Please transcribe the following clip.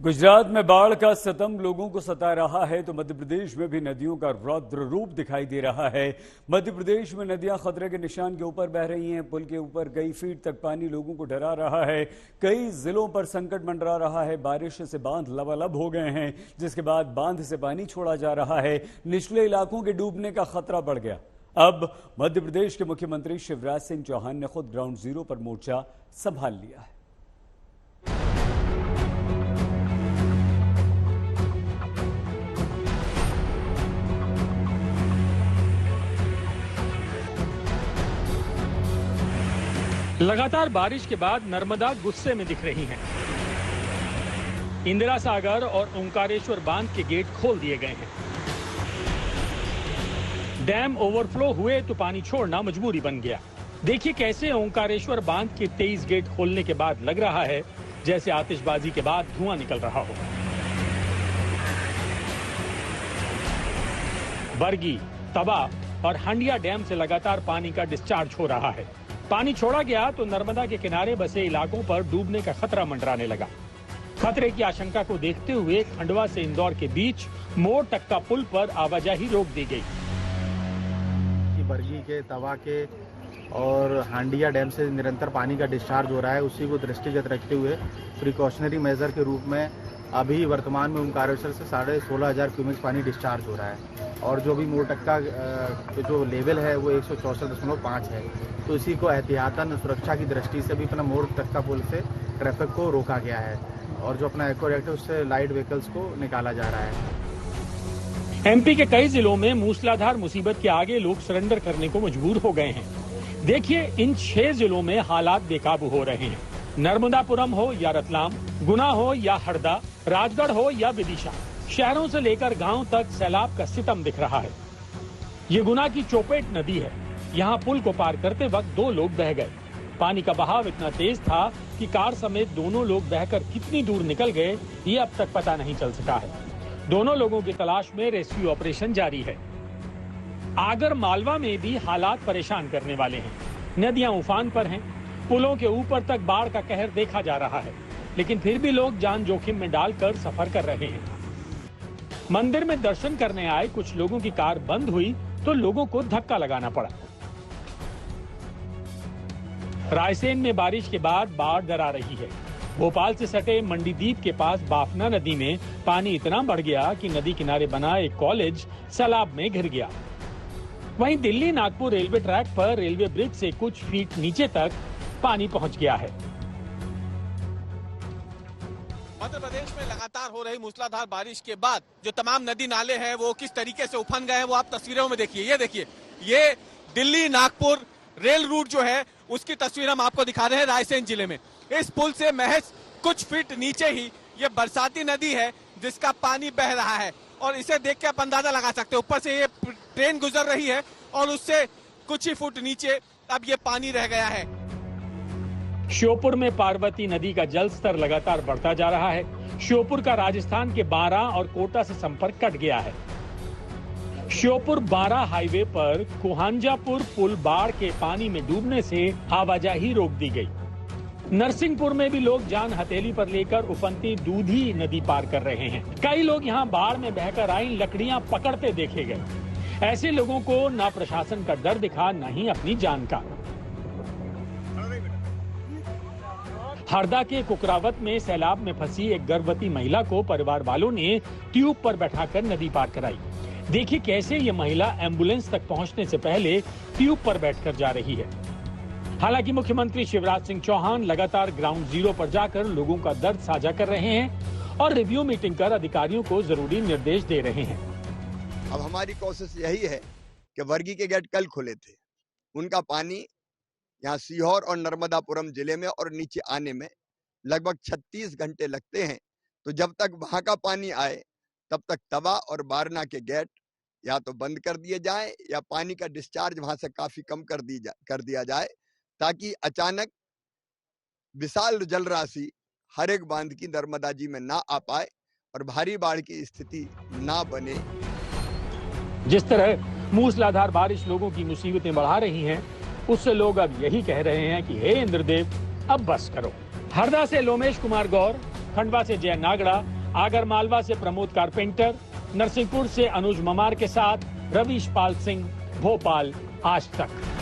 गुजरात में बाढ़ का सितम लोगों को सता रहा है तो मध्य प्रदेश में भी नदियों का रौद्र रूप दिखाई दे रहा है। मध्य प्रदेश में नदियां खतरे के निशान के ऊपर बह रही हैं। पुल के ऊपर कई फीट तक पानी लोगों को डरा रहा है। कई जिलों पर संकट मंडरा रहा है। बारिश से बांध लबालब हो गए हैं, जिसके बाद बांध से पानी छोड़ा जा रहा है। निचले इलाकों के डूबने का खतरा बढ़ गया। अब मध्य प्रदेश के मुख्यमंत्री शिवराज सिंह चौहान ने खुद ग्राउंड जीरो पर मोर्चा संभाल लिया है। लगातार बारिश के बाद नर्मदा गुस्से में दिख रही हैं। इंदिरा सागर और ओंकारेश्वर बांध के गेट खोल दिए गए हैं। डैम ओवरफ्लो हुए तो पानी छोड़ना मजबूरी बन गया। देखिए कैसे ओंकारेश्वर बांध के 23 गेट खोलने के बाद लग रहा है जैसे आतिशबाजी के बाद धुआं निकल रहा हो। बरगी, तवा और हंडिया डैम से लगातार पानी का डिस्चार्ज हो रहा है। पानी छोड़ा गया तो नर्मदा के किनारे बसे इलाकों पर डूबने का खतरा मंडराने लगा। खतरे की आशंका को देखते हुए खंडवा से इंदौर के बीच मोड़ टक्का पुल पर आवाजाही रोक दी गई। बरगी के, तवा के और हांडिया डैम से निरंतर पानी का डिस्चार्ज हो रहा है। उसी को दृष्टिगत रखते हुए प्रिकॉशनरी मेजर के रूप में अभी वर्तमान में ओंकारेश्वर से 16,500 क्यूमेक्स पानी डिस्चार्ज हो रहा है और जो भी मोड़ टक्का जो लेवल है वो 164.5 है। तो इसी को एहतियातन सुरक्षा की दृष्टि से भी अपना मोड़ टक्का पुल से ट्रैफिक को रोका गया है और जो अपना एको रिएक्टर उससे लाइट व्हीकल्स को निकाला जा रहा है। एमपी के कई जिलों में मूसलाधार मुसीबत के आगे लोग सरेंडर करने को मजबूर हो गए हैं। देखिए इन 6 जिलों में हालात बेकाबू हो रहे हैं। नर्मदापुरम हो या रतलाम, गुना हो या हरदा, राजगढ़ हो या विदिशा, शहरों से लेकर गांव तक सैलाब का सितम दिख रहा है। ये गुना की चोपेट नदी है। यहाँ पुल को पार करते वक्त 2 लोग बह गए। पानी का बहाव इतना तेज था कि कार समेत दोनों लोग बहकर कितनी दूर निकल गए ये अब तक पता नहीं चल सका है। दोनों लोगों की तलाश में रेस्क्यू ऑपरेशन जारी है। आगर मालवा में भी हालात परेशान करने वाले हैं। नदियां उफान पर हैं। पुलों के ऊपर तक बाढ़ का कहर देखा जा रहा है, लेकिन फिर भी लोग जान जोखिम में डालकर सफर कर रहे हैं। मंदिर में दर्शन करने आए कुछ लोगों की कार बंद हुई तो लोगों को धक्का लगाना पड़ा। रायसेन में बारिश के बाद बाढ़ डरा रही है। भोपाल से सटे मंडीदीप के पास बाफना नदी में पानी इतना बढ़ गया कि नदी किनारे बना एक कॉलेज सैलाब में घिर गया। वहीं दिल्ली नागपुर रेलवे ट्रैक पर रेलवे ब्रिज से कुछ फीट नीचे तक पानी पहुंच गया है। मध्य प्रदेश में लगातार हो रही मूसलाधार बारिश के बाद जो तमाम नदी नाले हैं वो किस तरीके से उफन गए हैं वो आप तस्वीरों में देखिए। ये देखिए, ये दिल्ली नागपुर रेल रूट जो है उसकी तस्वीर हम आपको दिखा रहे हैं रायसेन जिले में। इस पुल से महज कुछ फीट नीचे ही ये बरसाती नदी है जिसका पानी बह रहा है और इसे देख के आप अंदाजा लगा सकते हैं। ऊपर से ये ट्रेन गुजर रही है और उससे कुछ ही फुट नीचे अब ये पानी रह गया है। श्योपुर में पार्वती नदी का जल स्तर लगातार बढ़ता जा रहा है। श्योपुर का राजस्थान के बारा और कोटा से संपर्क कट गया है। श्योपुर बारा हाईवे पर कुहांजापुर पुल बाढ़ के पानी में डूबने से आवाजाही रोक दी गई। नरसिंहपुर में भी लोग जान हथेली पर लेकर उफनती दूधी नदी पार कर रहे हैं। कई लोग यहां बाढ़ में बहकर आई लकड़ियां पकड़ते देखे गए। ऐसे लोगों को न प्रशासन का डर दिखा न ही अपनी जान का। हरदा के कुकरावत में सैलाब में फंसी एक गर्भवती महिला को परिवार वालों ने ट्यूब पर बैठाकर नदी पार कराई। देखिए कैसे ये महिला एम्बुलेंस तक पहुंचने से पहले ट्यूब पर बैठकर जा रही है। हालांकि मुख्यमंत्री शिवराज सिंह चौहान लगातार ग्राउंड जीरो पर जाकर लोगों का दर्द साझा कर रहे हैं और रिव्यू मीटिंग कर अधिकारियों को जरूरी निर्देश दे रहे हैं। अब हमारी कोशिश यही है कि वर्गी के गेट कल खुले थे, उनका पानी यहाँ सीहोर और नर्मदापुरम जिले में और नीचे आने में लगभग 36 घंटे लगते हैं। तो जब तक वहां का पानी आए तब तक तवा और बारना के गेट या तो बंद कर दिए जाएं या पानी का डिस्चार्ज वहां से काफी कम कर दिया जाए ताकि अचानक विशाल जल राशि हर एक बांध की नर्मदा जी में ना आ पाए और भारी बाढ़ की स्थिति ना बने। जिस तरह मूसलाधार बारिश लोगों की मुसीबतें बढ़ा रही हैं, उससे लोग अब यही कह रहे हैं कि हे इंद्रदेव अब बस करो। हरदा से लोमेश कुमार गौर, खंडवा से जय नागड़ा, आगरमालवा से प्रमोद कारपेंटर, नरसिंहपुर से अनुज ममार के साथ रवीश पाल सिंह, भोपाल, आज तक।